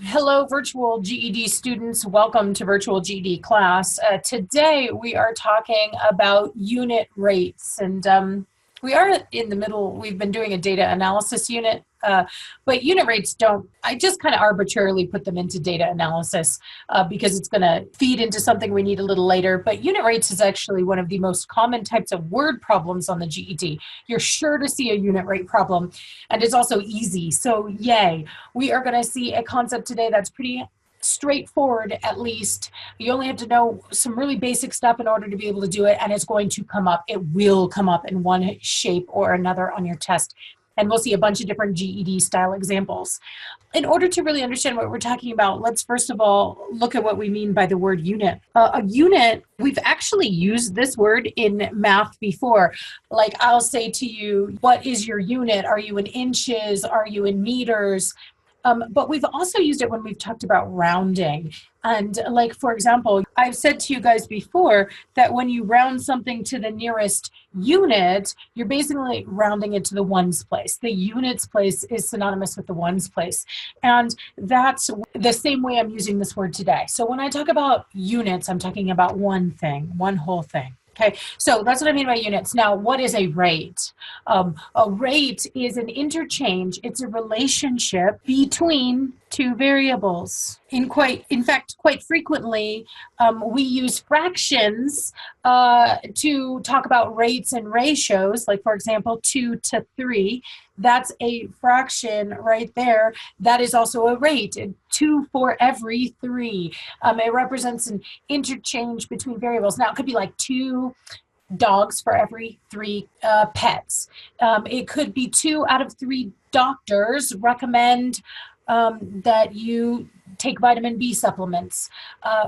Hello, virtual GED students. Welcome to virtual GED class. Today we are talking about unit rates, and we are in the middle. We've been doing a data analysis unit, but unit rates don't, I just kind of arbitrarily put them into data analysis because it's going to feed into something we need a little later. But unit rates is actually one of the most common types of word problems on the GED. You're sure to see a unit rate problem, and it's also easy. So yay. We are going to see a concept today that's pretty straightforward, at least. You only have to know some really basic stuff in order to be able to do it, and it's going to come up. It will come up in one shape or another on your test. And we'll see a bunch of different GED style examples. In order to really understand what we're talking about, let's first of all look at what we mean by the word unit. A unit, we've actually used this word in math before. Like I'll say to you, what is your unit? Are you in inches? Are you in meters? But we've also used it when we've talked about rounding. And like, for example, I've said to you guys before that when you round something to the nearest unit, you're basically rounding it to the ones place. The units place is synonymous with the ones place. And that's the same way I'm using this word today. So when I talk about units, I'm talking about one thing, one whole thing. Okay, so that's what I mean by units. Now, what is a rate? A rate is an interchange. It's a relationship between two variables. In fact, quite frequently, we use fractions to talk about rates and ratios. Like, for example, 2 to 3. That's a fraction right there. That is also a rate. 2 for every 3. It represents an interchange between variables. Now, it could be like 2 dogs for every 3 pets. It could be 2 out of 3 doctors recommend that you take vitamin B supplements,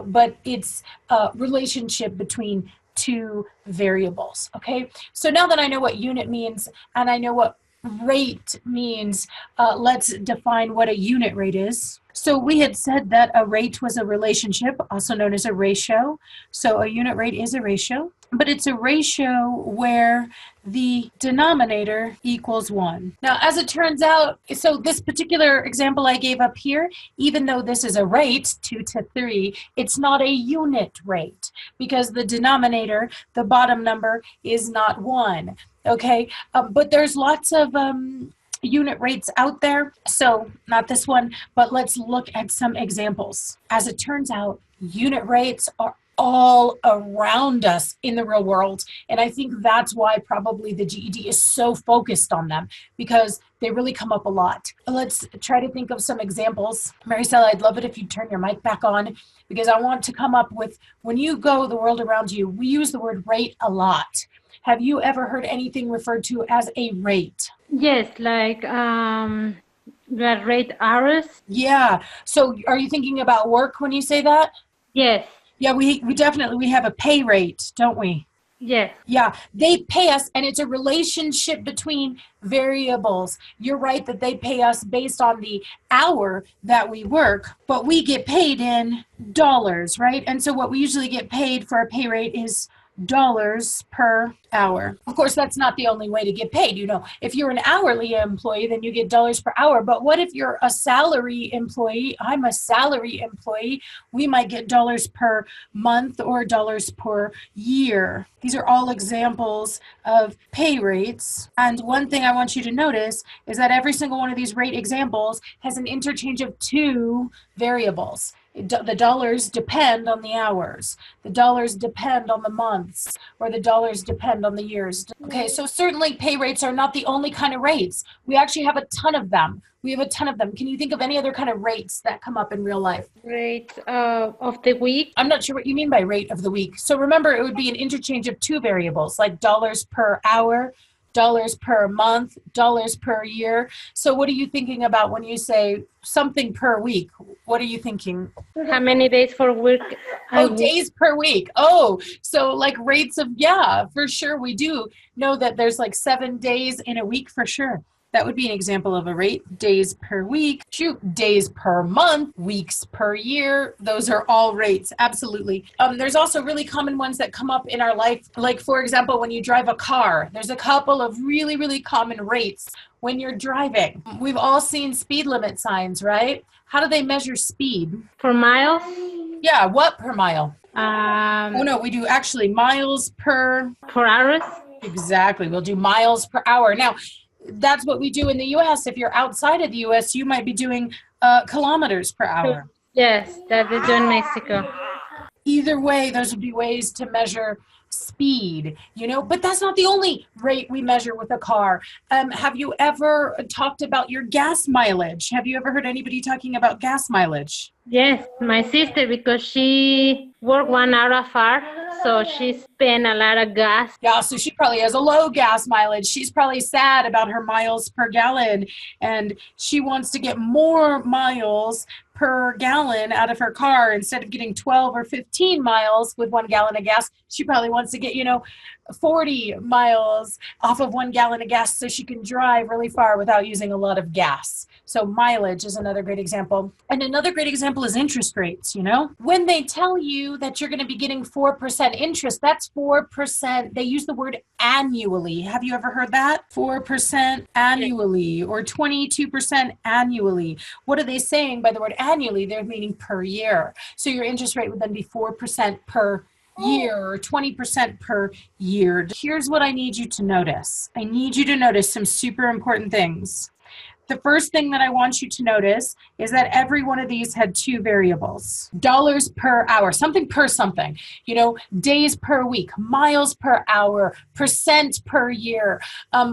but it's a relationship between 2 variables, okay? So now that I know what unit means and I know what rate means, let's define what a unit rate is. So we had said that a rate was a relationship, also known as a ratio. So a unit rate is a ratio, but it's a ratio where the denominator equals 1. Now, as it turns out, so this particular example I gave up here, even though this is a rate, 2 to 3, it's not a unit rate because the denominator, the bottom number, is not 1. Okay, but there's lots of unit rates out there. So not this one, but let's look at some examples. As it turns out, unit rates are all around us in the real world. And I think that's why probably the GED is so focused on them, because they really come up a lot. Let's try to think of some examples. Maricela, I'd love it if you'd turn your mic back on, because I want to come up with, when you go the world around you, we use the word rate a lot. Have you ever heard anything referred to as a rate? Yes, like the rate hours. Yeah. So are you thinking about work when you say that? Yes. Yeah, we definitely have a pay rate, don't we? Yes. Yeah, they pay us, and it's a relationship between variables. You're right that they pay us based on the hour that we work, but we get paid in dollars, right? And so what we usually get paid for a pay rate is dollars per hour. Of course, that's not the only way to get paid. You know, if you're an hourly employee, then you get dollars per hour. But what if you're a salary employee? I'm a salary employee. We might get dollars per month or dollars per year. These are all examples of pay rates. And one thing I want you to notice is that every single one of these rate examples has an interchange of 2 variables. The dollars depend on the hours. The dollars depend on the months, or the dollars depend on the years. Okay, so certainly pay rates are not the only kind of rates. We actually have a ton of them. Can you think of any other kind of rates that come up in real life? Rate of the week. I'm not sure what you mean by rate of the week. So remember, it would be an interchange of 2 variables, like dollars per hour, dollars per month, dollars per year. So what are you thinking about when you say something per week? What are you thinking? How many days for work? Days per week. Oh, so like rates of, yeah, for sure. We do know that there's like 7 days in a week for sure. That would be an example of a rate. Days per week, days per month, weeks per year. Those are all rates, absolutely. There's also really common ones that come up in our life. Like, for example, when you drive a car, there's a couple of really, really common rates when you're driving. We've all seen speed limit signs, right? How do they measure speed? For miles? Yeah, what per mile? Oh no, we do actually miles per. For hours? Exactly. We'll do miles per hour. Now, that's what we do in the US. If you're outside of the US, you might be doing kilometers per hour. Yes, that they do in Mexico. Either way, those would be ways to measure speed, but that's not the only rate we measure with a car. Have you ever talked about your gas mileage? Have you ever heard anybody talking about gas mileage? Yes, my sister, because she worked 1 hour far, so she spent a lot of gas. Yeah, so she probably has a low gas mileage. She's probably sad about her miles per gallon, and she wants to get more miles per gallon out of her car. Instead of getting 12 or 15 miles with 1 gallon of gas, she probably wants to get 40 miles off of 1 gallon of gas so she can drive really far without using a lot of gas. So mileage is another great example. And another great example is interest rates. When they tell you that you're going to be getting 4% interest, that's 4%. They use the word annually. Have you ever heard that? 4% annually or 22% annually. What are they saying by the word annually? They're meaning per year. So your interest rate would then be 4% per year or 20% per year. Here's what I need you to notice. I need you to notice some super important things. The first thing that I want you to notice is that every one of these had two variables. Dollars per hour, something per something, days per week, miles per hour, percent per year.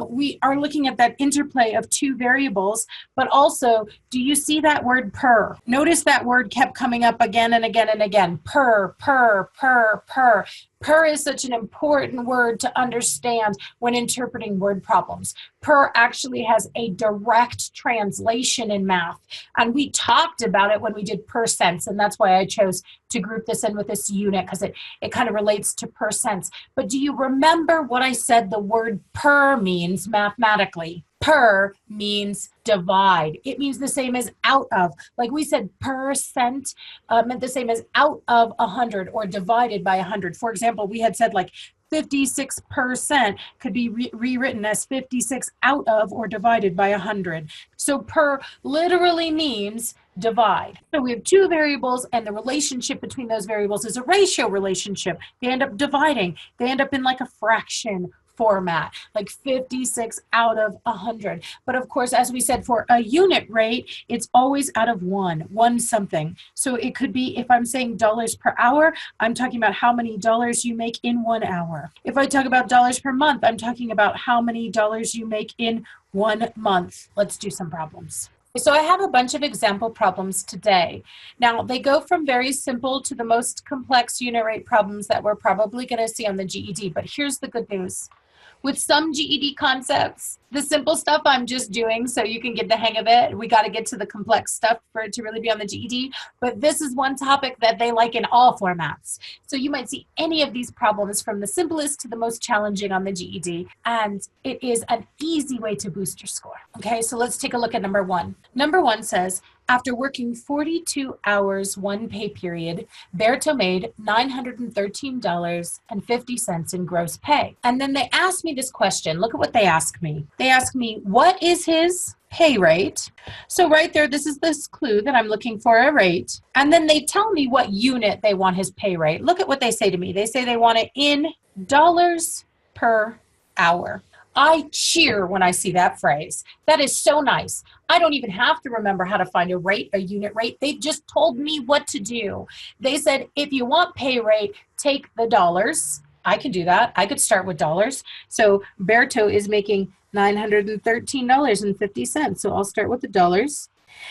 We are looking at that interplay of two variables, but also, do you see that word per? Notice that word kept coming up again and again and again. Per, per, per, per. Per is such an important word to understand when interpreting word problems. Per actually has a direct translation in math, and we talked about it when we did percents, and that's why I chose to group this in with this unit, because it kind of relates to percents. But do you remember what I said the word per means mathematically? Per means divide. It means the same as out of. Like we said, percent meant the same as out of 100 or divided by 100. For example, we had said like 56% could be rewritten as 56 out of or divided by 100. So per literally means divide. So we have two variables, and the relationship between those variables is a ratio relationship. They end up dividing. They end up in like a fraction format, like 56 out of 100. But of course, as we said, for a unit rate, it's always out of one something. So it could be, if I'm saying dollars per hour, I'm talking about how many dollars you make in 1 hour. If I talk about dollars per month, I'm talking about how many dollars you make in 1 month. Let's do some problems. So I have a bunch of example problems today. Now, they go from very simple to the most complex unit rate problems that we're probably going to see on the GED. But here's the good news. With some GED concepts, the simple stuff I'm just doing so you can get the hang of it. We got to get to the complex stuff for it to really be on the GED. But this is one topic that they like in all formats. So you might see any of these problems from the simplest to the most challenging on the GED. And it is an easy way to boost your score. Okay, so let's take a look at number one. Number one says, after working 42 hours one pay period, Berto made $913.50 in gross pay. And then they asked me this question. Look at what they asked me. They asked me, what is his pay rate? So right there, this is this clue that I'm looking for a rate. And then they tell me what unit they want his pay rate. Look at what they say to me. They say they want it in dollars per hour. I cheer when I see that phrase. That is so nice. I don't even have to remember how to find a rate, a unit rate. They just told me what to do. They said, if you want pay rate, take the dollars. I can do that. I could start with dollars. So Berto is making $913.50. So I'll start with the dollars.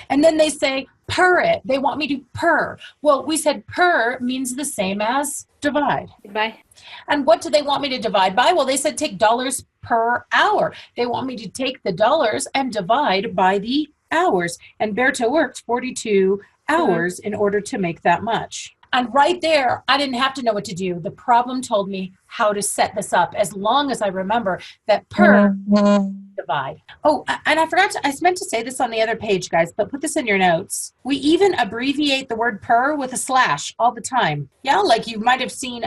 And then they say per it. They want me to per. Well, we said per means the same as divide. Bye. And what do they want me to divide by? Well, they said take dollars per hour. They want me to take the dollars and divide by the hours. And Berto worked 42 hours in order to make that much. And right there, I didn't have to know what to do. The problem told me how to set this up, as long as I remember that per divide. Oh, and I meant to say this on the other page, guys, but put this in your notes. We even abbreviate the word per with a slash all the time. Yeah, like you might have seen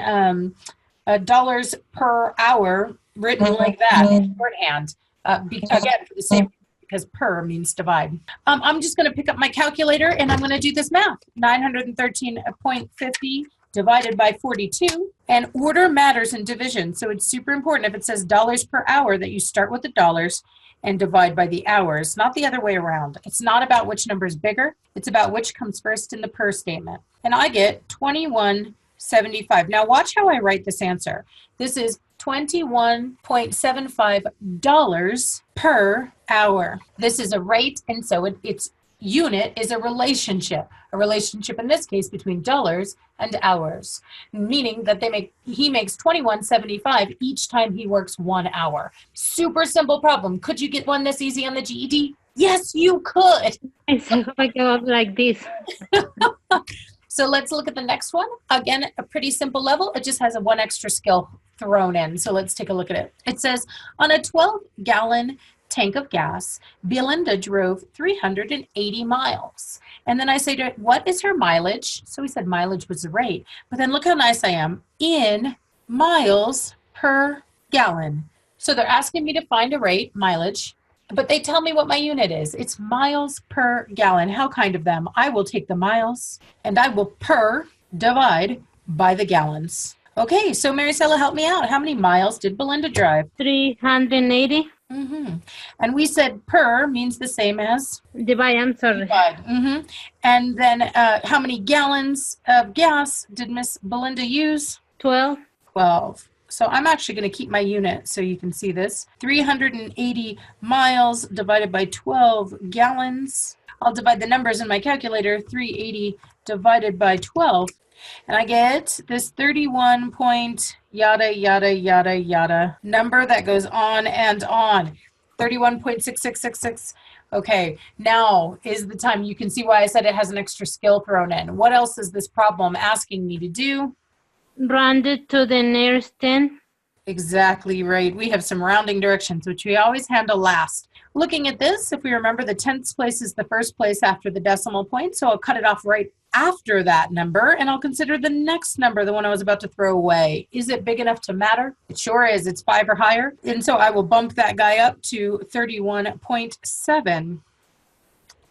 dollars per hour written like that in shorthand. Again, for the same because per means divide. I'm just going to pick up my calculator and I'm going to do this math. 913.50 divided by 42. And order matters in division. So it's super important if it says dollars per hour that you start with the dollars and divide by the hours, not the other way around. It's not about which number is bigger. It's about which comes first in the per statement. And I get 21.75. Now watch how I write this answer. This is $21.75 per hour. This is a rate, and so its unit is a relationship. A relationship in this case between dollars and hours, meaning that he makes $21.75 each time he works 1 hour. Super simple problem. Could you get one this easy on the GED? Yes, you could. It's like this. So let's look at the next one. Again, a pretty simple level. It just has a one extra skill thrown in. So let's take a look at it. It says, on a 12-gallon tank of gas, Belinda drove 380 miles. And then I say to it, what is her mileage? So we said mileage was the rate. But then look how nice I am. In miles per gallon. So they're asking me to find a rate, mileage, but they tell me what my unit is. It's miles per gallon. How kind of them. I will take the miles and I will divide by the gallons. Okay, so Maricela, help me out. How many miles did Belinda drive? 380. And we said per means the same as? Divide, I'm sorry. Divide. And then how many gallons of gas did Miss Belinda use? 12. 12. So I'm actually going to keep my unit so you can see this. 380 miles divided by 12 gallons. I'll divide the numbers in my calculator. 380 divided by 12. And I get this 31 point yada, yada, yada, yada number that goes on and on. 31.6666. Okay, now is the time. You can see why I said it has an extra skill thrown in. What else is this problem asking me to do? Round it to the nearest 10. Exactly right. We have some rounding directions, which we always handle last. Looking at this, if we remember, the tenths place is the first place after the decimal point, so I'll cut it off right after that number, and I'll consider the next number, the one I was about to throw away. Is it big enough to matter? It sure is. It's 5 or higher, and so I will bump that guy up to 31.7.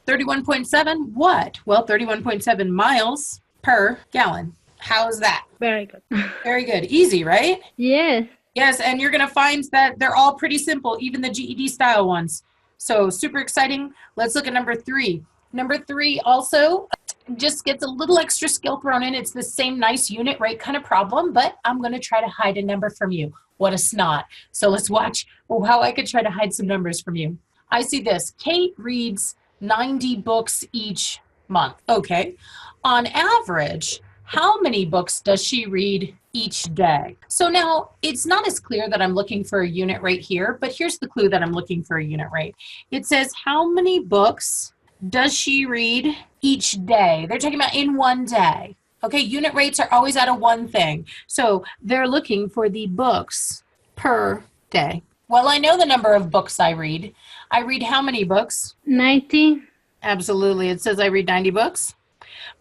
31.7 what? Well, 31.7 miles per gallon. How's that? Very good. Very good. Easy, right? Yes. Yes, and you're going to find that they're all pretty simple, even the GED style ones. So super exciting. Let's look at number 3. Number 3 also just gets a little extra skill thrown in. It's the same nice unit rate kind of problem, but I'm going to try to hide a number from you. What a snot. So let's watch how I could try to hide some numbers from you. I see this. Kate reads 90 books each month. Okay. On average, how many books does she read each day? So now it's not as clear that I'm looking for a unit rate here, but here's the clue that I'm looking for a unit rate. It says, how many books does she read each day? They're talking about in one day. Okay, unit rates are always out of one thing. So they're looking for the books per day. Well, I know the number of books I read. I read how many books? 90. Absolutely. It says I read 90 books.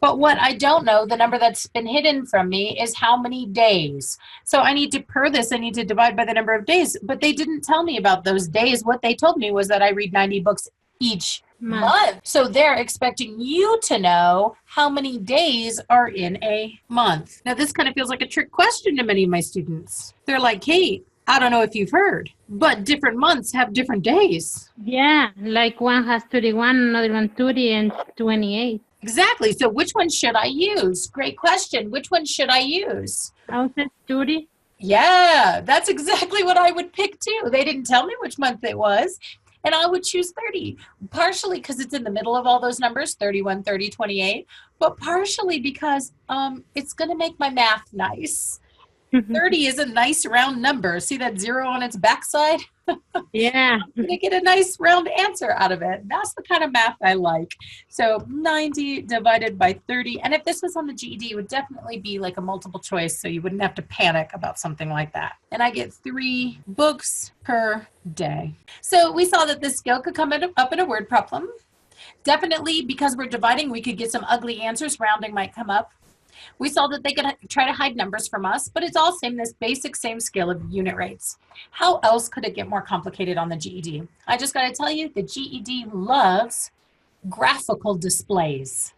But what I don't know, the number that's been hidden from me, is how many days. So I need to this, I need to divide by the number of days. But they didn't tell me about those days. What they told me was that I read 90 books each month. So they're expecting you to know how many days are in a month. Now this kind of feels like a trick question to many of my students. They're like, Kate, I don't know if you've heard, but different months have different days. Yeah, like one has 31, another one 30, and 28. Exactly. So which one should I use? Great question. Which one should I use? I would say 30. Yeah, that's exactly what I would pick too. They didn't tell me which month it was, and I would choose 30, partially because it's in the middle of all those numbers, 31, 30, 28, but partially because it's going to make my math nice. 30 is a nice round number. See that 0 on its backside? Yeah. I'm going to get a nice round answer out of it. That's the kind of math I like. So 90 divided by 30. And if this was on the GED, it would definitely be like a multiple choice, so you wouldn't have to panic about something like that. And I get 3 books per day. So we saw that this skill could come up in a word problem. Definitely, because we're dividing, we could get some ugly answers. Rounding might come up. We saw that they could try to hide numbers from us, but it's all this basic same scale of unit rates. How else could it get more complicated on the GED? I just got to tell you, the GED loves graphical displays.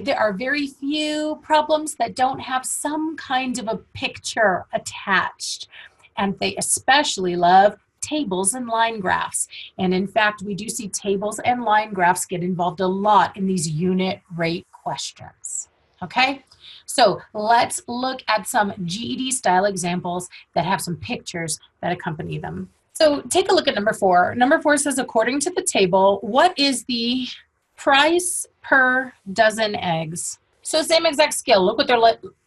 There are very few problems that don't have some kind of a picture attached, and they especially love tables and line graphs. And in fact, we do see tables and line graphs get involved a lot in these unit rate questions. Okay, so let's look at some GED style examples that have some pictures that accompany them. So take a look at number 4. Number 4 says, according to the table, what is the price per dozen eggs? So same exact scale. Look what they're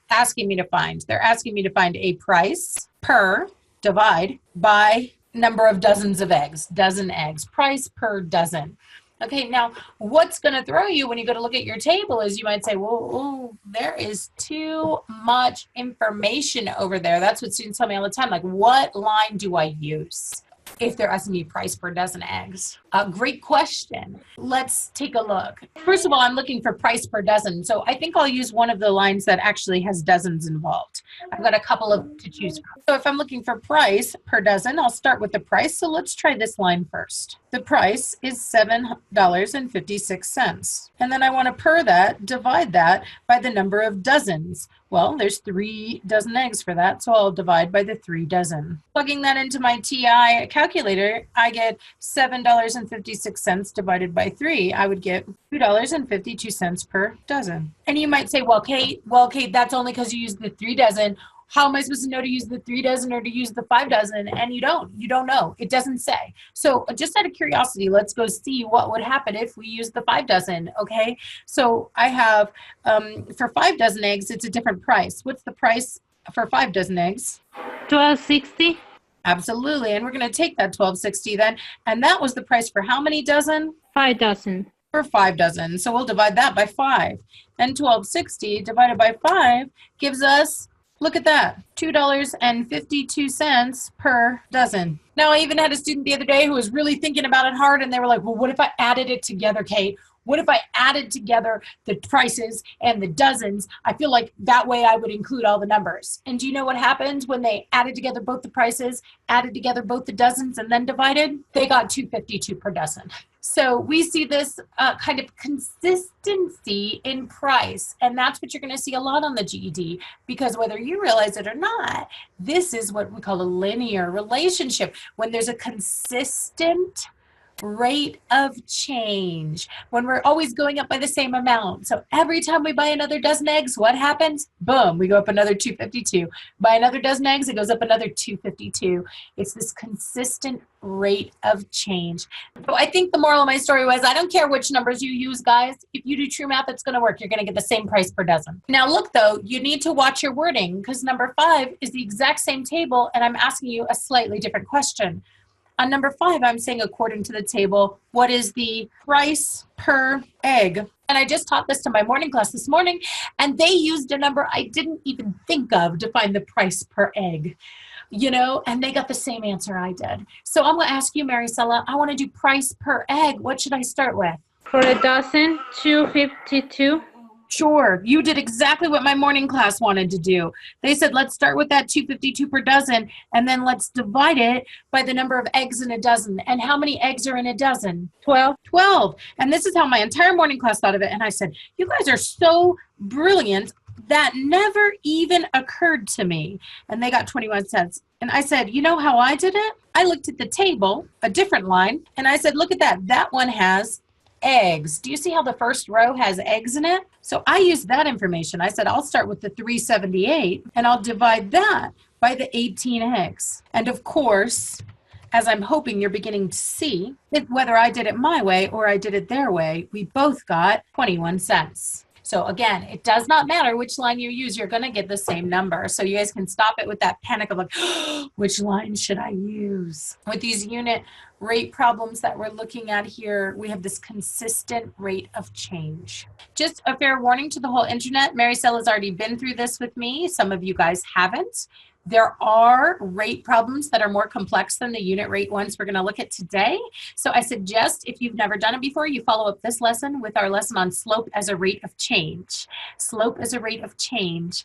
asking me to find. They're asking me to find a price per, divide by number of dozens of eggs, dozen eggs, price per dozen. Okay, now what's going to throw you when you go to look at your table is you might say, well, there is too much information over there. That's what students tell me all the time. Like, what line do I use if they're asking me price per dozen eggs? Great question. Let's take a look. First of all, I'm looking for price per dozen. So I think I'll use one of the lines that actually has dozens involved. I've got a couple to choose from. So if I'm looking for price per dozen, I'll start with the price. So let's try this line first. The price is $7.56. And then I want to divide that by the number of dozens. Well, there's 3 dozen eggs for that, so I'll divide by the 3 dozen. Plugging that into my TI calculator, I get $7.56 divided by 3. I would get $2.52 per dozen. And you might say, well, Kate, that's only because you used the 3 dozen. How am I supposed to know to use the 3 dozen or to use the 5 dozen? And you don't know. It doesn't say. So just out of curiosity, let's go see what would happen if we use the 5 dozen, okay? So I have, for 5 dozen eggs, it's a different price. What's the price for 5 dozen eggs? $12.60. Absolutely, and we're gonna take that $12.60 then, and that was the price for how many dozen? 5 dozen. For 5 dozen, so we'll divide that by 5. And $12.60 divided by 5 gives us, look at that, $2.52 per dozen. Now, I even had a student the other day who was really thinking about it hard, and they were like, well, what if I added it together, Kate? What if I added together the prices and the dozens? I feel like that way I would include all the numbers. And do you know what happened when they added together both the prices, added together both the dozens, and then divided? They got $2.52 per dozen. So we see this kind of consistency in price, and that's what you're going to see a lot on the GED, because whether you realize it or not, this is what we call a linear relationship. When there's a consistent rate of change, when we're always going up by the same amount. So every time we buy another dozen eggs, what happens? Boom, we go up another $2.52. Buy another dozen eggs, it goes up another $2.52. It's this consistent rate of change. So I think the moral of my story was, I don't care which numbers you use, guys. If you do true math, it's going to work. You're going to get the same price per dozen. Now look though, you need to watch your wording, because number 5 is the exact same table, and I'm asking you a slightly different question. On number 5, I'm saying, according to the table, what is the price per egg? And I just taught this to my morning class this morning, and they used a number I didn't even think of to find the price per egg, and they got the same answer I did. So I'm going to ask you, Maricela, I want to do price per egg. What should I start with? For a dozen, $2.52. Sure, you did exactly what my morning class wanted to do. They said, let's start with that $2.52 per dozen, and then let's divide it by the number of eggs in a dozen. And how many eggs are in a dozen? 12. 12. And this is how my entire morning class thought of it. And I said, you guys are so brilliant. That never even occurred to me. And they got 21 cents. And I said, you know how I did it? I looked at the table, a different line, and I said, look at that. That one has eggs. Do you see how the first row has eggs in it? So I used that information. I said, I'll start with the 378 and I'll divide that by the 18 eggs. And of course, as I'm hoping you're beginning to see, whether I did it my way or I did it their way, we both got 21 cents. So again, it does not matter which line you use, you're going to get the same number. So you guys can stop it with that panic of like, which line should I use? With these unit rate problems that we're looking at here, we have this consistent rate of change. Just a fair warning to the whole internet, Maricela's already been through this with me. Some of you guys haven't. There are rate problems that are more complex than the unit rate ones we're going to look at today. So I suggest if you've never done it before, you follow up this lesson with our lesson on slope as a rate of change. Slope as a rate of change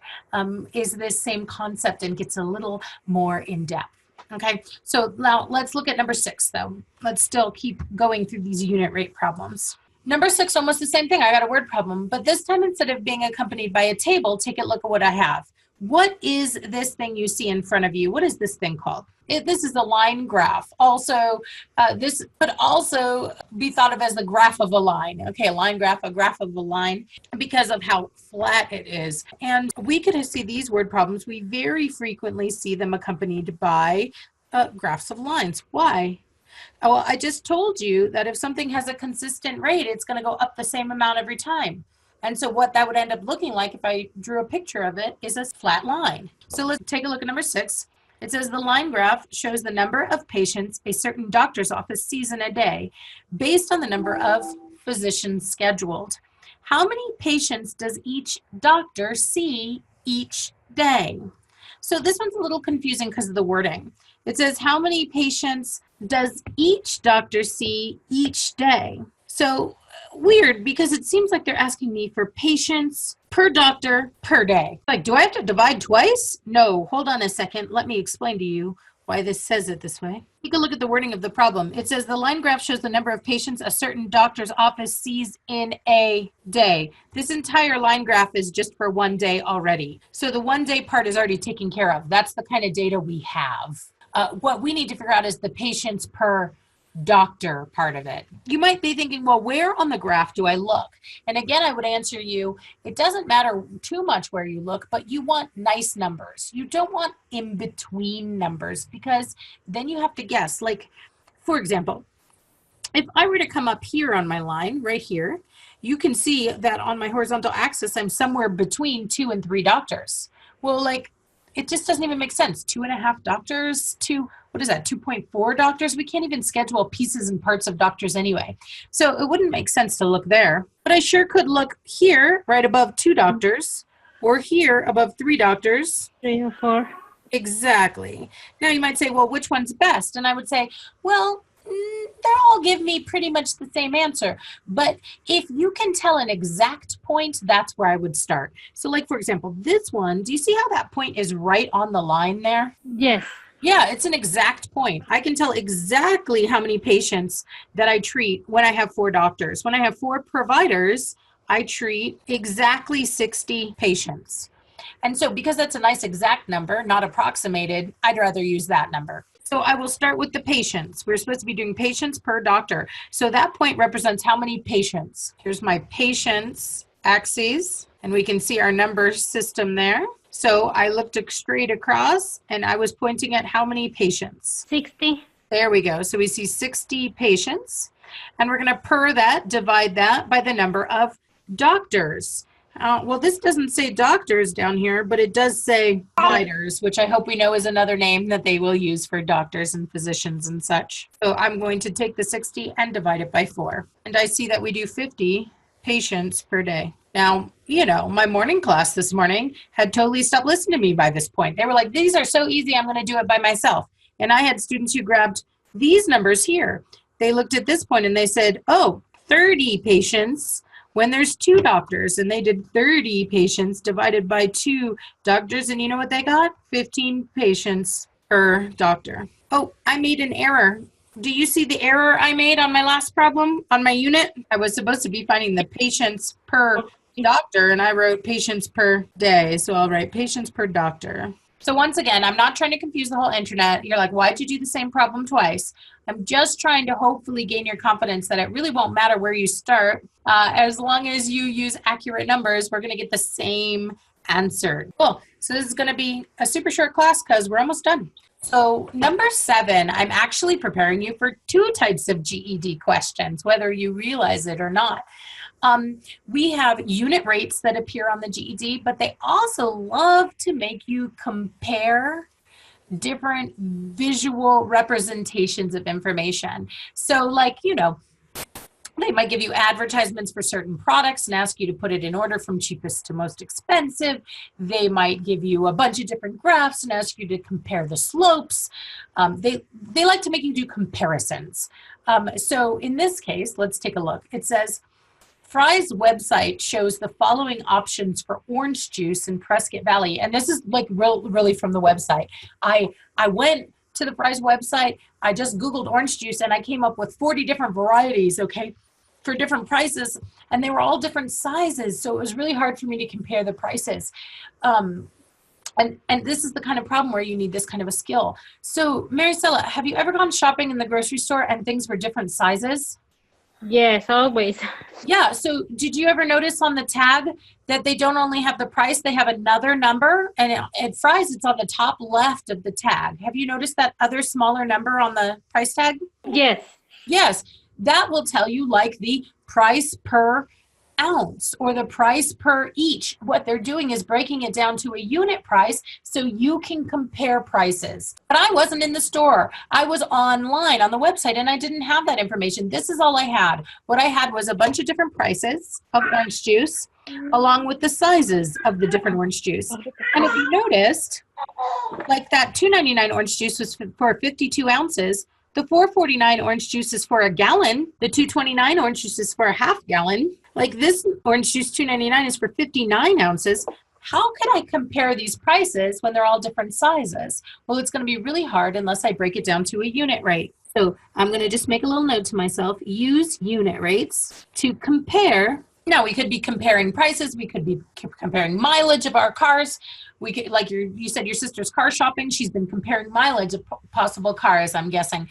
is this same concept and gets a little more in depth. Okay, so now let's look at number 6 though. Let's still keep going through these unit rate problems. Number 6, almost the same thing. I got a word problem, but this time instead of being accompanied by a table, take a look at what I have. What is this thing you see in front of you? What is this thing called? This is a line graph. Also, this could also be thought of as the graph of a line. Okay, a line graph, a graph of a line, because of how flat it is. And we could see these word problems. We very frequently see them accompanied by graphs of lines. Why? Well, I just told you that if something has a consistent rate, it's going to go up the same amount every time. And so what that would end up looking like if I drew a picture of it is a flat line. So let's take a look at number 6. It says the line graph shows the number of patients a certain doctor's office sees in a day based on the number of physicians scheduled. How many patients does each doctor see each day? So this one's a little confusing because of the wording. It says how many patients does each doctor see each day? So weird, because it seems like they're asking me for patients per doctor per day. Like, do I have to divide twice? No, hold on a second. Let me explain to you why this says it this way. Take a look at the wording of the problem. It says the line graph shows the number of patients a certain doctor's office sees in a day. This entire line graph is just for one day already. So the one day part is already taken care of. That's the kind of data we have. What we need to figure out is the patients per doctor part of it. You might be thinking, well, where on the graph do I look? And again, I would answer you, it doesn't matter too much where you look, but you want nice numbers. You don't want in between numbers because then you have to guess. Like, for example, if I were to come up here on my line right here, you can see that on my horizontal axis, I'm somewhere between 2 and 3 doctors. Well, like, it just doesn't even make sense. 2.5 doctors to, what is that, 2.4 doctors? We can't even schedule pieces and parts of doctors anyway. So it wouldn't make sense to look there. But I sure could look here, right above 2 doctors, or here above 3 doctors. 3 or 4. Exactly. Now you might say, well, which one's best? And I would say, well, they all give me pretty much the same answer. But if you can tell an exact point, that's where I would start. So like, for example, this one, do you see how that point is right on the line there? Yes. Yeah, it's an exact point. I can tell exactly how many patients that I treat when I have 4 doctors. When I have 4 providers, I treat exactly 60 patients. And so because that's a nice exact number, not approximated, I'd rather use that number. So I will start with the patients. We're supposed to be doing patients per doctor. So that point represents how many patients. Here's my patients axes, and we can see our number system there. So I looked straight across, and I was pointing at how many patients? 60. There we go. So we see 60 patients, and we're going to divide that by the number of doctors. Well, this doesn't say doctors down here, but it does say providers, which I hope we know is another name that they will use for doctors and physicians and such. So I'm going to take the 60 and divide it by 4. And I see that we do 50 patients per day. Now, you know, my morning class this morning had totally stopped listening to me by this point. They were like, these are so easy, I'm going to do it by myself. And I had students who grabbed these numbers here. They looked at this point and they said, oh, 30 patients when there's 2 doctors, and they did 30 patients divided by 2 doctors, and you know what they got? 15 patients per doctor. Oh, I made an error. Do you see the error I made on my last problem on my unit? I was supposed to be finding the patients per doctor, and I wrote patients per day, so I'll write patients per doctor. So once again, I'm not trying to confuse the whole internet. You're like, why'd you do the same problem twice? I'm just trying to hopefully gain your confidence that it really won't matter where you start. As long as you use accurate numbers, we're going to get the same answer. Cool. So this is going to be a super short class because we're almost done. So number 7, I'm actually preparing you for 2 types of GED questions, whether you realize it or not. We have unit rates that appear on the GED, but they also love to make you compare different visual representations of information. So like, you know, They might give you advertisements for certain products and ask you to put it in order from cheapest to most expensive. They might give you a bunch of different graphs and ask you to compare the slopes. They like to make you do comparisons. So in this case, let's take a look. It says, Fry's website shows the following options for orange juice in Prescott Valley. And this is like really from the website. I went to the Fry's website. I just Googled orange juice and I came up with 40 different varieties, okay, for different prices. And they were all different sizes. So it was really hard for me to compare the prices. And this is the kind of problem where you need this kind of a skill. So Maricela, have you ever gone shopping in the grocery store and things were different sizes? Yes, always. Yeah. So did you ever notice on the tag that they don't only have the price, they have another number? And at Fry's, it's on the top left of the tag. Have you noticed that other smaller number on the price tag? Yes. Yes. That will tell you like the price per ounce or the price per each. What they're doing is breaking it down to a unit price so you can compare prices. But I wasn't in the store. I was online on the website and I didn't have that information. This is all I had. What I had was a bunch of different prices of orange juice along with the sizes of the different orange juice. And if you noticed, like that $2.99 orange juice was for 52 ounces. The $4.49 orange juice is for a gallon. The $2.29 orange juice is for a half gallon. Like this orange juice $2.99 is for 59 ounces. How can I compare these prices when they're all different sizes? Well, it's going to be really hard unless I break it down to a unit rate. So I'm going to just make a little note to myself, use unit rates to compare. Now, we could be comparing prices. We could be comparing mileage of our cars. We could, like you said, your sister's car shopping. She's been comparing mileage of possible cars, I'm guessing.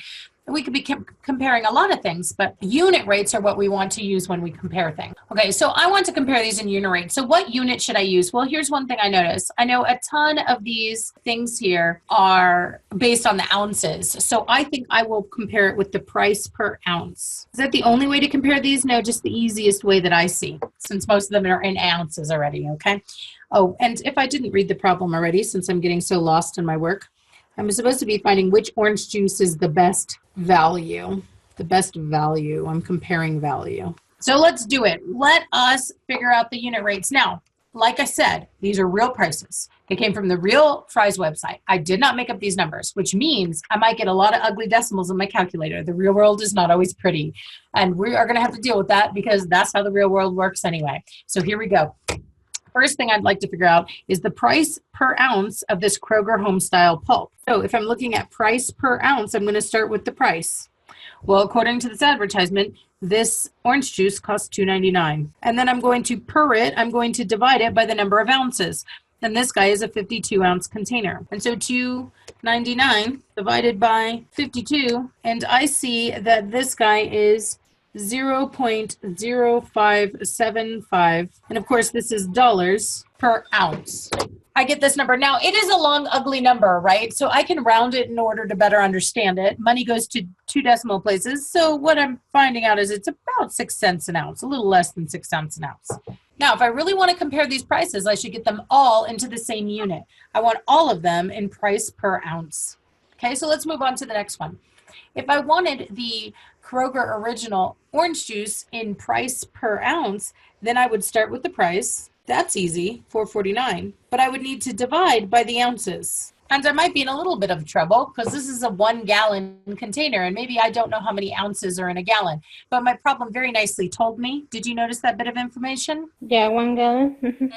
We could be comparing a lot of things, but unit rates are what we want to use when we compare things. Okay, so I want to compare these in unit rates. So what unit should I use? Well, here's one thing I noticed. I know a ton of these things here are based on the ounces. So I think I will compare it with the price per ounce. Is that the only way to compare these? No, just the easiest way that I see, since most of them are in ounces already, okay? Oh, and if I didn't read the problem already, since I'm getting so lost in my work, I'm supposed to be finding which orange juice is the best value. The best value. I'm comparing value. So let's do it. Let us figure out the unit rates. Now, like I said, these are real prices. They came from the real Fry's website. I did not make up these numbers, which means I might get a lot of ugly decimals in my calculator. The real world is not always pretty. And we are going to have to deal with that because that's how the real world works anyway. So here we go. First thing I'd like to figure out is the price per ounce of this Kroger Homestyle pulp. So if I'm looking at price per ounce, I'm going to start with the price. Well, according to this advertisement, this orange juice costs $2.99. And then I'm going to I'm going to divide it by the number of ounces. And this guy is a 52-ounce container. And so $2.99 divided by 52, and I see that this guy is 0.0575. And of course, this is dollars per ounce. I get this number. Now, it is a long, ugly number, right? So I can round it in order to better understand it. Money goes to 2 decimal places. So what I'm finding out is it's about 6 cents an ounce, a little less than 6 cents an ounce. Now, if I really want to compare these prices, I should get them all into the same unit. I want all of them in price per ounce. Okay, so let's move on to the next one. If I wanted the Kroger Original orange juice in price per ounce, then I would start with the price. That's easy, $4.49. But I would need to divide by the ounces. And I might be in a little bit of trouble because this is a 1-gallon container and maybe I don't know how many ounces are in a gallon. But my problem very nicely told me. Did you notice that bit of information? Yeah, 1 gallon.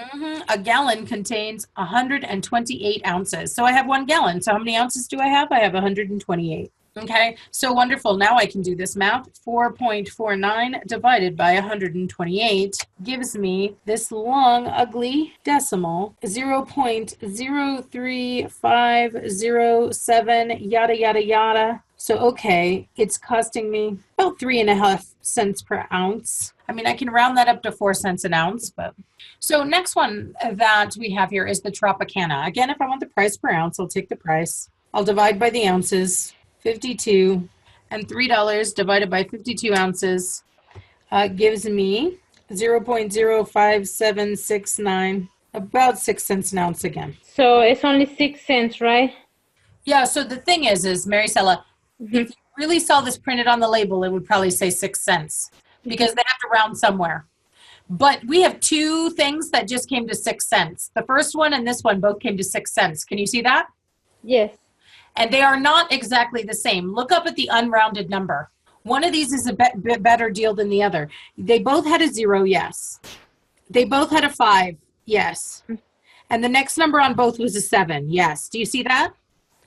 A gallon contains 128 ounces. So I have 1 gallon. So how many ounces do I have? I have 128. Okay, so wonderful. Now I can do this math. 4.49 divided by 128 gives me this long, ugly decimal, 0.03507, yada, yada, yada. So, okay, it's costing me about 3.5 cents per ounce. I mean, I can round that up to 4 cents an ounce, but. So next one that we have here is the Tropicana. Again, if I want the price per ounce, I'll take the price. I'll divide by the ounces. 52 and $3 divided by 52 ounces gives me 0.05769, about 6 cents an ounce again. So it's only 6 cents, right? Yeah, so the thing is Maricela, if you really saw this printed on the label, it would probably say 6 cents. because they have to round somewhere. But we have two things that just came to 6 cents. The first one and this one both came to 6 cents. Can you see that? Yes. And they are not exactly the same. Look up at the unrounded number. One of these is a bit better deal than the other. They both had a 0, yes. They both had a 5, yes. And the next number on both was a 7, yes. Do you see that?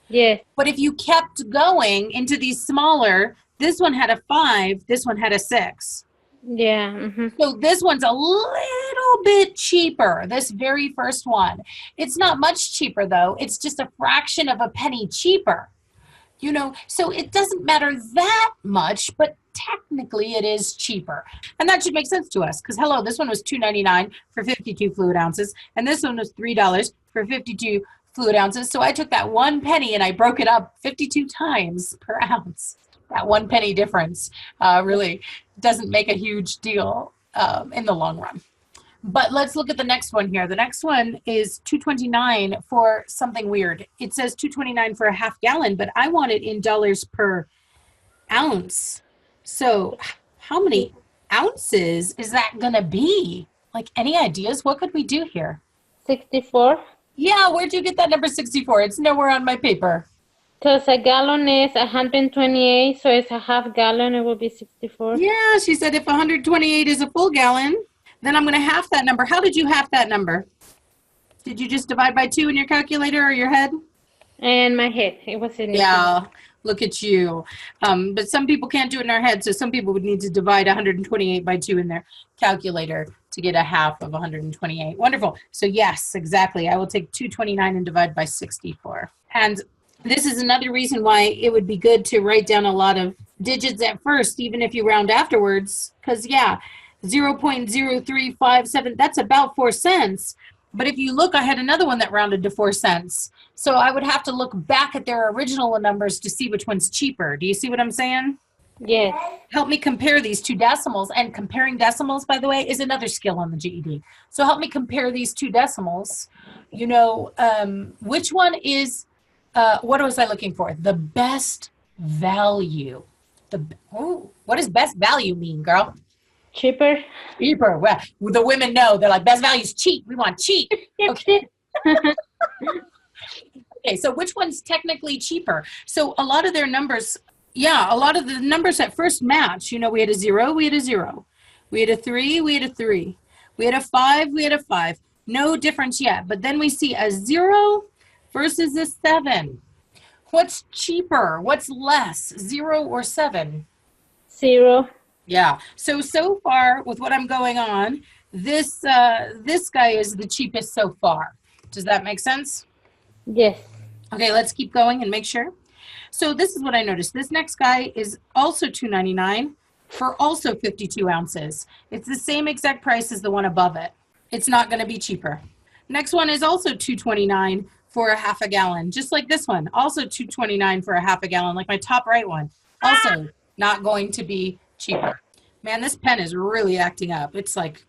Yes. But if you kept going into these smaller, this one had a 5, this one had a 6. Yeah. Mm-hmm. So this one's a little bit cheaper, this very first one. It's not much cheaper, though. It's just a fraction of a penny cheaper. You know, so it doesn't matter that much, but technically it is cheaper. And that should make sense to us because, hello, this one was $2.99 for 52 fluid ounces, and this one was $3 for 52 fluid ounces. So I took that 1 penny and I broke it up 52 times per ounce. That 1 penny difference really doesn't make a huge deal in the long run. But let's look at the next one here. The next one is $2.29 for something weird. It says $2.29 for a half gallon, but I want it in dollars per ounce. So how many ounces is that going to be? Like, any ideas? What could we do here? 64. Yeah, where'd you get that number 64? It's nowhere on my paper. Because a gallon is 128, so it's a half gallon, it will be 64. Yeah, she said if 128 is a full gallon, then I'm going to half that number. How did you half that number? Did you just divide by 2 in your calculator or your head? And my head, it was in Yeah, look at you. But some people can't do it in their head, so some people would need to divide 128 by 2 in their calculator to get a half of 128. Wonderful. So yes, exactly. I will take 229 and divide by 64. And this is another reason why it would be good to write down a lot of digits at first, even if you round afterwards, because, yeah, 0.0357, that's about 4 cents. But if you look, I had another one that rounded to 4 cents. So I would have to look back at their original numbers to see which one's cheaper. Do you see what I'm saying? Yes. Help me compare these two decimals. And comparing decimals, by the way, is another skill on the GED. So help me compare these two decimals. You know, which one is, what was I looking for? The best value. What does best value mean, girl? Cheaper. Cheaper. Well, the women know. They're like, best value is cheap. We want cheap. Okay. Okay, so which one's technically cheaper? So a lot of their numbers, yeah, a lot of the numbers at first match. You know, we had a 0, we had a 0. We had a 3, we had a 3. We had a 5, we had a 5. No difference yet. But then we see a 0 versus a 7. What's cheaper? What's less, 0 or 7? 0. Yeah. So far with what I'm going on, this guy is the cheapest so far. Does that make sense? Yes. Okay, let's keep going and make sure. So this is what I noticed. This next guy is also $2.99 for also 52 ounces. It's the same exact price as the one above it. It's not going to be cheaper. Next one is also $2.29 for a half a gallon, just like this one. Also $2.29 for a half a gallon, like my top right one. Also not going to be cheaper. Man, this pen is really acting up. It's like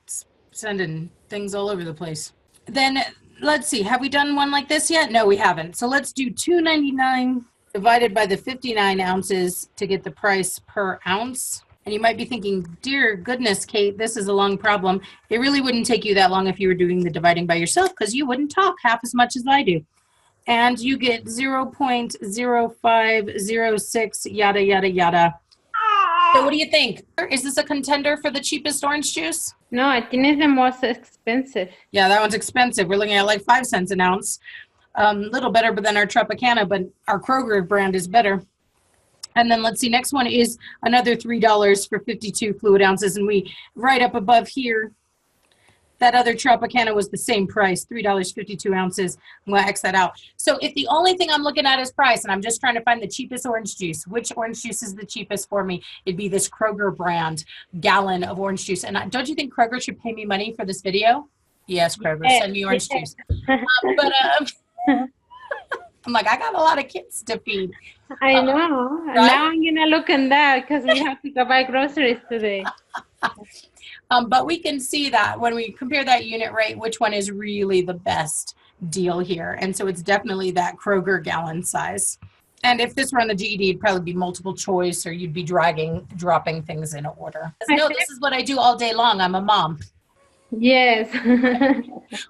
sending things all over the place. Then let's see. Have we done one like this yet? No, we haven't. So let's do $2.99 divided by the 59 ounces to get the price per ounce. And you might be thinking, dear goodness, Kate, this is a long problem. It really wouldn't take you that long if you were doing the dividing by yourself because you wouldn't talk half as much as I do. And you get 0.0506, yada, yada, yada. So what do you think? Is this a contender for the cheapest orange juice? No, I think it's the most expensive. Yeah, that one's expensive. We're looking at like 5 cents an ounce. Little better than our Tropicana, but our Kroger brand is better. And then let's see, next one is another $3 for 52 fluid ounces. And we, right up above here, that other Tropicana was the same price, $3.52 ounces. I'm going to X that out. So if the only thing I'm looking at is price, and I'm just trying to find the cheapest orange juice, which orange juice is the cheapest for me? It'd be this Kroger brand gallon of orange juice. And don't you think Kroger should pay me money for this video? Yes, Kroger, send me orange juice. I'm like, I got a lot of kids to feed. I know. Right? Now I'm going to look in that because we have to go buy groceries today. But we can see that when we compare that unit rate, which one is really the best deal here. And so it's definitely that Kroger gallon size. And if this were on the GED, it'd probably be multiple choice, or you'd be dropping things in order. No, this is what I do all day long. I'm a mom. Yes.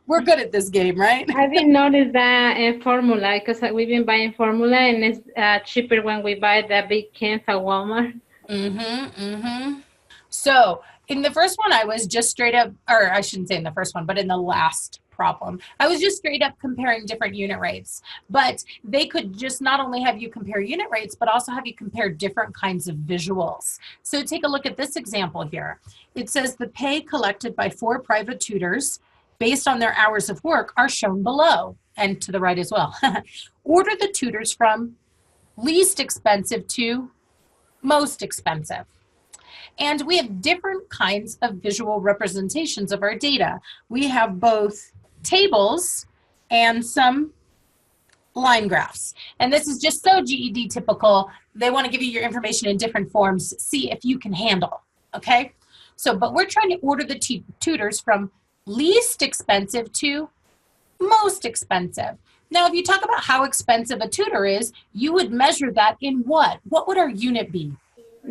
We're good at this game, right? I didn't notice that formula because we've been buying formula and it's cheaper when we buy the big cans at Walmart. So in the first one, I was just straight up, or I shouldn't say in the first one, but in the last problem, I was just straight up comparing different unit rates. But they could just not only have you compare unit rates, but also have you compare different kinds of visuals. So take a look at this example here. It says the pay collected by 4 private tutors based on their hours of work are shown below, and to the right as well. Order the tutors from least expensive to most expensive. And we have different kinds of visual representations of our data. We have both tables and some line graphs. And this is just so GED typical. They want to give you your information in different forms. See if you can handle, okay? So, but we're trying to order the tutors from least expensive to most expensive. Now, if you talk about how expensive a tutor is, you would measure that in what? What would our unit be?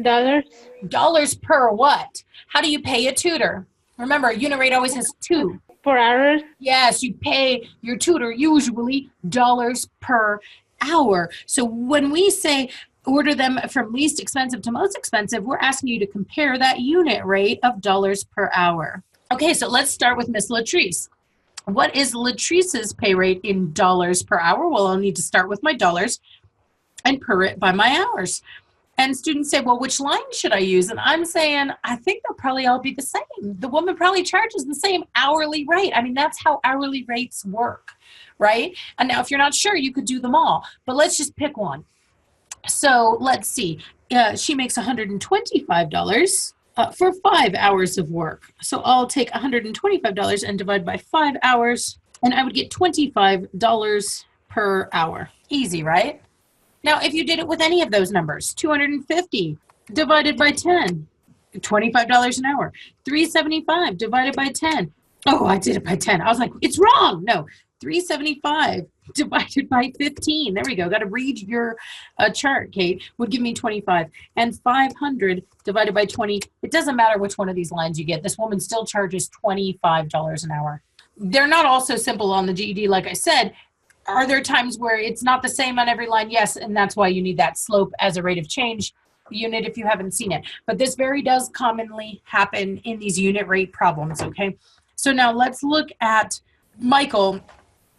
Dollars. Dollars per what? How do you pay a tutor? Remember, a unit rate always has 2. Per hour? Yes, you pay your tutor usually dollars per hour. So when we say order them from least expensive to most expensive, we're asking you to compare that unit rate of dollars per hour. Okay, so let's start with Miss Latrice. What is Latrice's pay rate in dollars per hour? Well, I'll need to start with my dollars and per it by my hours. And students say, well, which line should I use? And I'm saying, I think they'll probably all be the same. The woman probably charges the same hourly rate. I mean, that's how hourly rates work, right? And now if you're not sure, you could do them all, but let's just pick one. So let's see. She makes $125 for 5 hours of work. So I'll take $125 and divide by 5 hours, and I would get $25 per hour. Easy, right? Now, if you did it with any of those numbers, 250 divided by 10, $25 an hour. 375 divided by 10. Oh, I did it by 10. I was like, it's wrong. No, 375 divided by 15. There we go. Got to read your chart, Kate. Would give me 25. And 500 divided by 20. It doesn't matter which one of these lines you get. This woman still charges $25 an hour. They're not all so simple on the GED, like I said. Are there times where it's not the same on every line? Yes, and that's why you need that slope as a rate of change unit if you haven't seen it. But this very does commonly happen in these unit rate problems, okay? So now let's look at Michael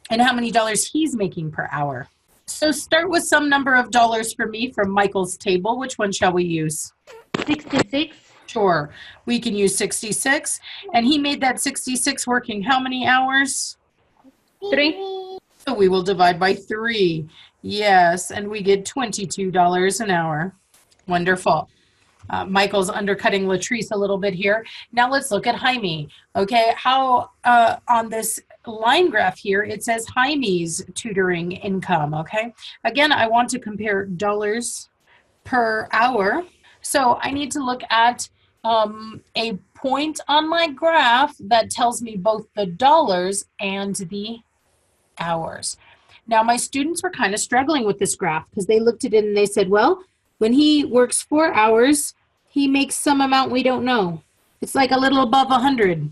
and how many dollars he's making per hour. So start with some number of dollars for me from Michael's table. Which one shall we use? 66. Sure, we can use 66. And he made that 66 working how many hours? 3. So we will divide by 3. Yes, and we get $22 an hour. Wonderful. Michael's undercutting Latrice a little bit here. Now let's look at Jaime. Okay, how on this line graph here, it says Jaime's tutoring income, okay? Again, I want to compare dollars per hour. So I need to look at a point on my graph that tells me both the dollars and the hours. Now, my students were kind of struggling with this graph because they looked at it and they said, well, when he works 4 hours, he makes some amount we don't know. It's like a little above 100.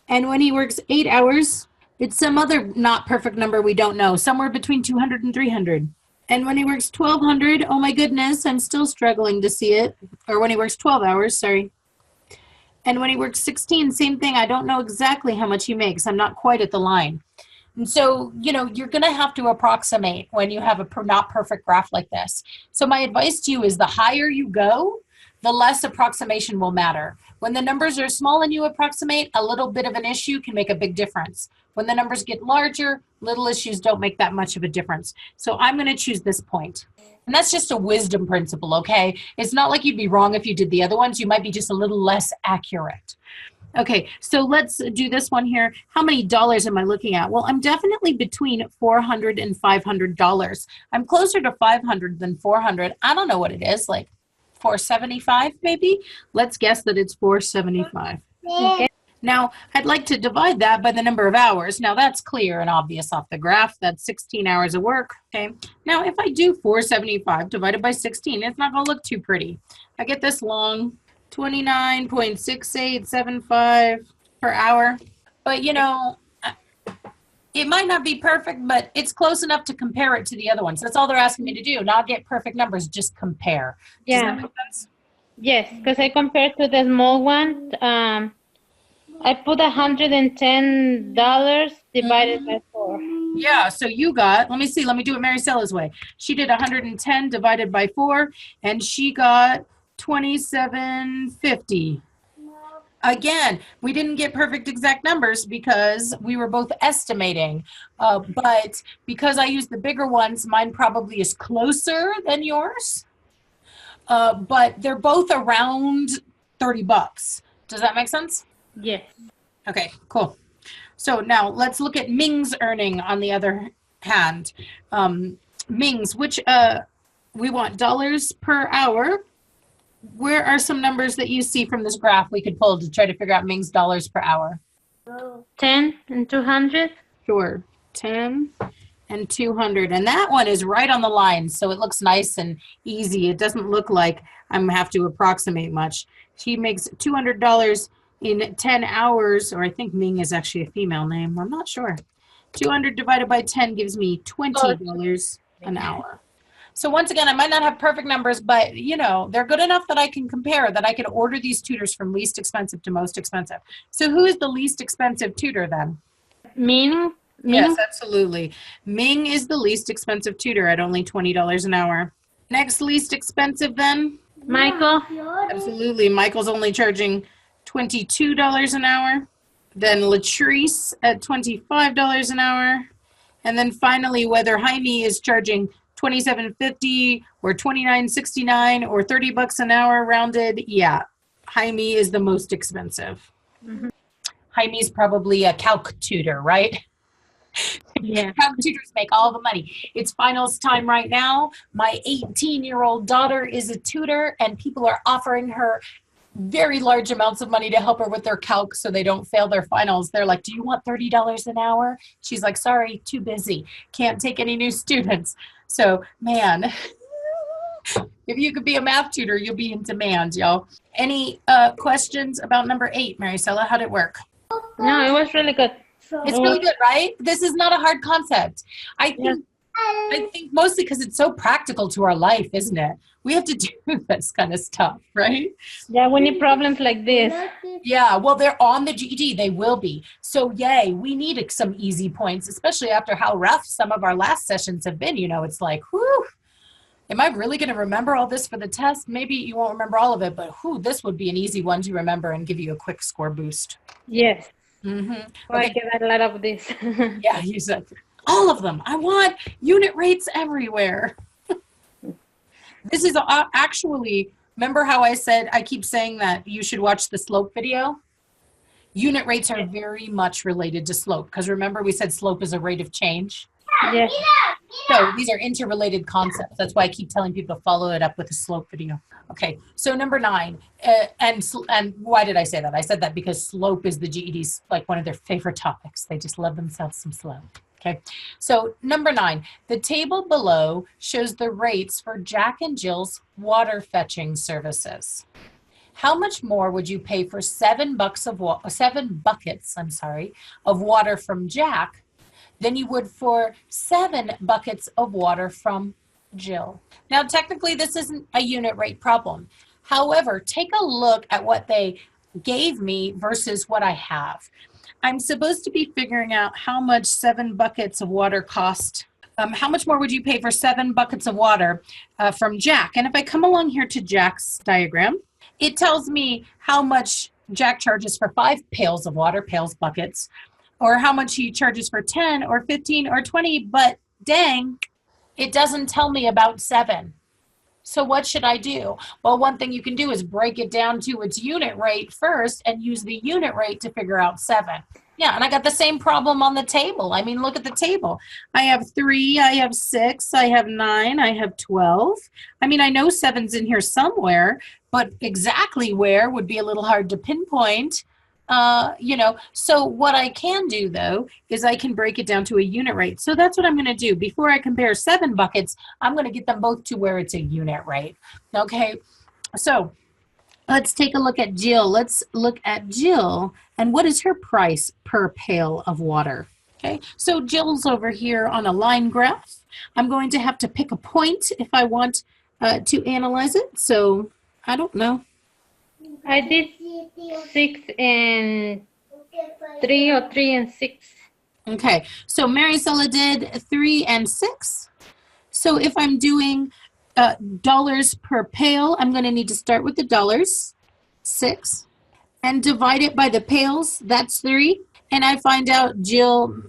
And when he works 8 hours, it's some other not perfect number we don't know, somewhere between 200 and 300. And when he works 1,200, oh my goodness, I'm still struggling to see it. Or when he works 12 hours, sorry. And when he works 16, same thing. I don't know exactly how much he makes. I'm not quite at the line. And so, you know, you're going to have to approximate when you have a not perfect graph like this. So my advice to you is the higher you go, the less approximation will matter. When the numbers are small and you approximate, a little bit of an issue can make a big difference. When the numbers get larger, little issues don't make that much of a difference. So I'm going to choose this point. And that's just a wisdom principle, okay? It's not like you'd be wrong if you did the other ones. You might be just a little less accurate. Okay, so let's do this one here. How many dollars am I looking at? Well, I'm definitely between $400 and $500. I'm closer to 500 than 400. I don't know what it is, like 475 maybe? Let's guess that it's 475. Okay. Now, I'd like to divide that by the number of hours. Now, that's clear and obvious off the graph. That's 16 hours of work, okay? Now, if I do 475 divided by 16, it's not going to look too pretty. I get this long, 29.6875 per hour. But, you know, it might not be perfect, but it's close enough to compare it to the other ones. That's all they're asking me to do, not get perfect numbers, just compare. Does that Yeah. make sense? Yes, because I compared to the small one. I put $110 divided by 4. Yeah, so you got, let me see, let me do it Maricella's way. She did 110 divided by 4, and she got 2750. Again, we didn't get perfect exact numbers because we were both estimating. But because I used the bigger ones, mine probably is closer than yours. But they're both around 30 bucks. Does that make sense? Yes. Okay, cool. So now let's look at Ming's earning on the other hand. Ming's, which we want dollars per hour. Where are some numbers that you see from this graph we could pull to try to figure out Ming's dollars per hour? 10 and 200. Sure, 10 and 200. And that one is right on the line, so it looks nice and easy. It doesn't look like I'm gonna have to approximate much. She makes $200 in 10 hours, or I think Ming is actually a female name. I'm not sure. 200 divided by 10 gives me $20 an hour. So once again, I might not have perfect numbers, but you know, they're good enough that I can compare, that I can order these tutors from least expensive to most expensive. So who is the least expensive tutor then? Ming. Yes, absolutely. Ming is the least expensive tutor at only $20 an hour. Next least expensive then? Michael. Absolutely. Michael's only charging $22 an hour. Then Latrice at $25 an hour. And then finally, whether Jaime is charging $27.50 or $29.69 or 30 bucks an hour rounded, yeah, Jaime is the most expensive. Mhm. Jaime's probably a calc tutor, right? Yeah. Calc tutors make all the money. It's finals time right now. My 18-year-old daughter is a tutor, and people are offering her very large amounts of money to help her with their calc so they don't fail their finals. They're like, do you want $30 an hour? She's like, sorry, too busy. Can't take any new students. So, man, if you could be a math tutor, you'll be in demand, y'all. Any questions about number 8, Maricela? How'd it work? No, it was really good. It's really good, right? This is not a hard concept. I think mostly because it's so practical to our life, isn't it? We have to do this kind of stuff, right? Yeah, we need problems like this. Yeah, well, they're on the GED. They will be. So, yay, we need some easy points, especially after how rough some of our last sessions have been. You know, it's like, whew, am I really going to remember all this for the test? Maybe you won't remember all of it, but whew, this would be an easy one to remember and give you a quick score boost. Yes. Mm-hmm. Okay. I get a lot of this. Yeah, you said all of them. I want unit rates everywhere. This is actually, remember how I said, I keep saying that you should watch the slope video? Unit rates are very much related to slope, because remember we said slope is a rate of change? Yes. So these are interrelated concepts. That's why I keep telling people to follow it up with a slope video. Okay, so number 9, and why did I say that? I said that because slope is the GED's like one of their favorite topics. They just love themselves some slope. Okay, so number 9, the table below shows the rates for Jack and Jill's water fetching services. How much more would you pay for 7 buckets of water from Jack than you would for 7 buckets of water from Jill? Now, technically, this isn't a unit rate problem. However, take a look at what they gave me versus what I have. I'm supposed to be figuring out how much 7 buckets of water cost. How much more would you pay for 7 buckets of water from Jack? And if I come along here to Jack's diagram, it tells me how much Jack charges for 5 pails of water, buckets, or how much he charges for 10 or 15 or 20, but dang, it doesn't tell me about 7. So what should I do? Well, one thing you can do is break it down to its unit rate first and use the unit rate to figure out 7. Yeah, and I got the same problem on the table. I mean, look at the table. I have 3, I have 6, I have 9, I have 12. I mean, I know 7's in here somewhere, but exactly where would be a little hard to pinpoint. You know, so what I can do though is I can break it down to a unit rate. So that's what I'm going to do. Before I compare 7 buckets, I'm going to get them both to where it's a unit rate. Okay, so let's take a look at Jill. Let's look at Jill and what is her price per pail of water. Okay, so Jill's over here on a line graph. I'm going to have to pick a point if I want to analyze it. So I don't know. I did 6 and 3 or 3 and 6. Okay, so Maricela did 3 and 6. So if I'm doing dollars per pail, I'm going to need to start with the dollars, 6, and divide it by the pails, that's 3. And I find out Jill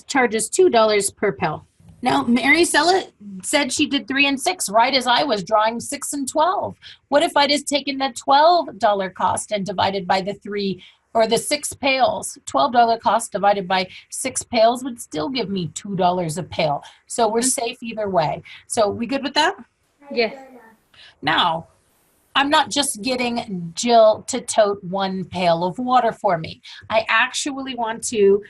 charges $2 per pail. Now, Maricela said she did 3 and 6, right as I was drawing 6 and 12. What if I just taken the $12 cost and divided by the 3 or the 6 pails? $12 cost divided by 6 pails would still give me $2 a pail. So we're safe either way. So we good with that? Yes. Now, I'm not just getting Jill to tote 1 pail of water for me. I actually want to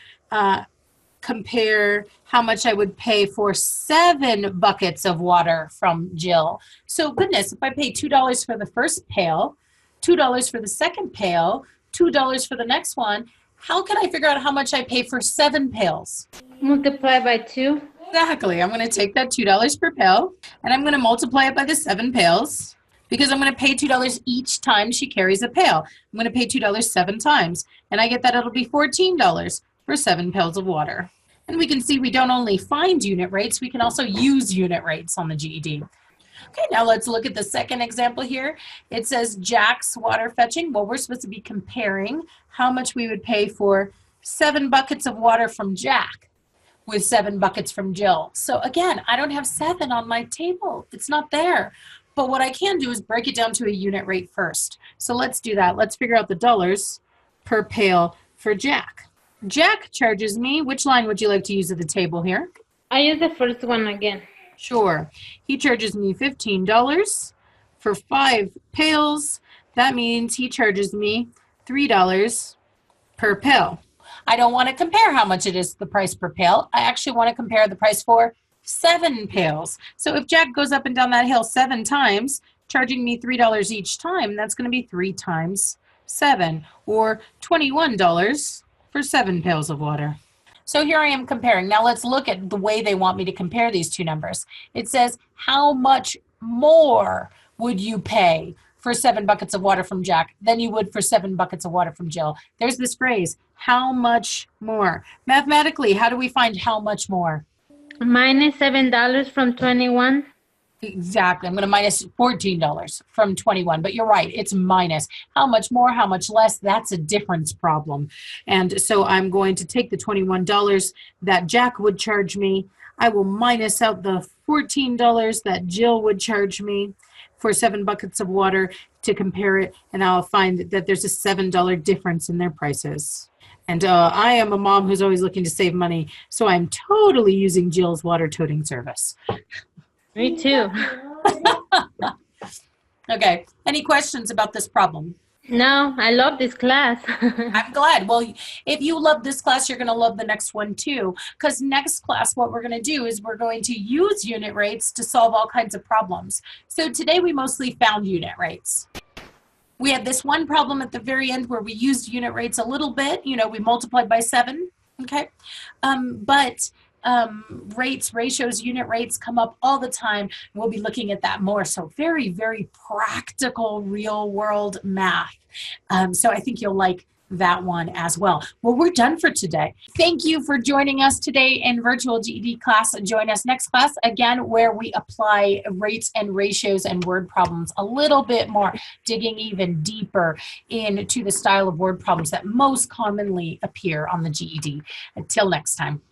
compare how much I would pay for 7 buckets of water from Jill. So goodness, if I pay $2 for the first pail, $2 for the second pail, $2 for the next one, how can I figure out how much I pay for 7 pails? Multiply by 2. Exactly. I'm going to take that $2 per pail and I'm going to multiply it by the 7 pails because I'm going to pay $2 each time she carries a pail. I'm going to pay $2 7 times and I get that it'll be $14 for 7 pails of water. And we can see we don't only find unit rates, we can also use unit rates on the GED. Okay, now let's look at the second example here. It says Jack's water fetching. Well, we're supposed to be comparing how much we would pay for 7 buckets of water from Jack with 7 buckets from Jill. So again, I don't have 7 on my table. It's not there. But what I can do is break it down to a unit rate first. So let's do that. Let's figure out the dollars per pail for Jack. Jack charges me, which line would you like to use at the table here? I use the first one again. Sure. He charges me $15 for 5 pails. That means he charges me $3 per pail. I don't want to compare how much it is the price per pail. I actually want to compare the price for 7 pails. So if Jack goes up and down that hill 7 times, charging me $3 each time, that's going to be 3 times 7, or $21 for 7 pails of water. So here I am comparing. Now let's look at the way they want me to compare these two numbers. It says, how much more would you pay for 7 buckets of water from Jack than you would for 7 buckets of water from Jill? There's this phrase, how much more? Mathematically, how do we find how much more? Minus $7 from 21. Exactly. I'm going to minus $14 from 21, but you're right. It's minus. How much more, how much less? That's a difference problem. And so I'm going to take the $21 that Jack would charge me. I will minus out the $14 that Jill would charge me for 7 buckets of water to compare it. And I'll find that there's a $7 difference in their prices. And I am a mom who's always looking to save money. So I'm totally using Jill's water toting service. Me too. Okay. Any questions about this problem? No, I love this class. I'm glad. Well, if you love this class, you're going to love the next one too. Because next class, what we're going to do is we're going to use unit rates to solve all kinds of problems. So today we mostly found unit rates. We had this one problem at the very end where we used unit rates a little bit. You know, we multiplied by 7. Okay. Rates, ratios, unit rates come up all the time. We'll be looking at that more. So very, very practical, real world math. So I think you'll like that one as well. Well, we're done for today. Thank you for joining us today in virtual GED class. Join us next class again, where we apply rates and ratios and word problems a little bit more, digging even deeper into the style of word problems that most commonly appear on the GED. Until next time.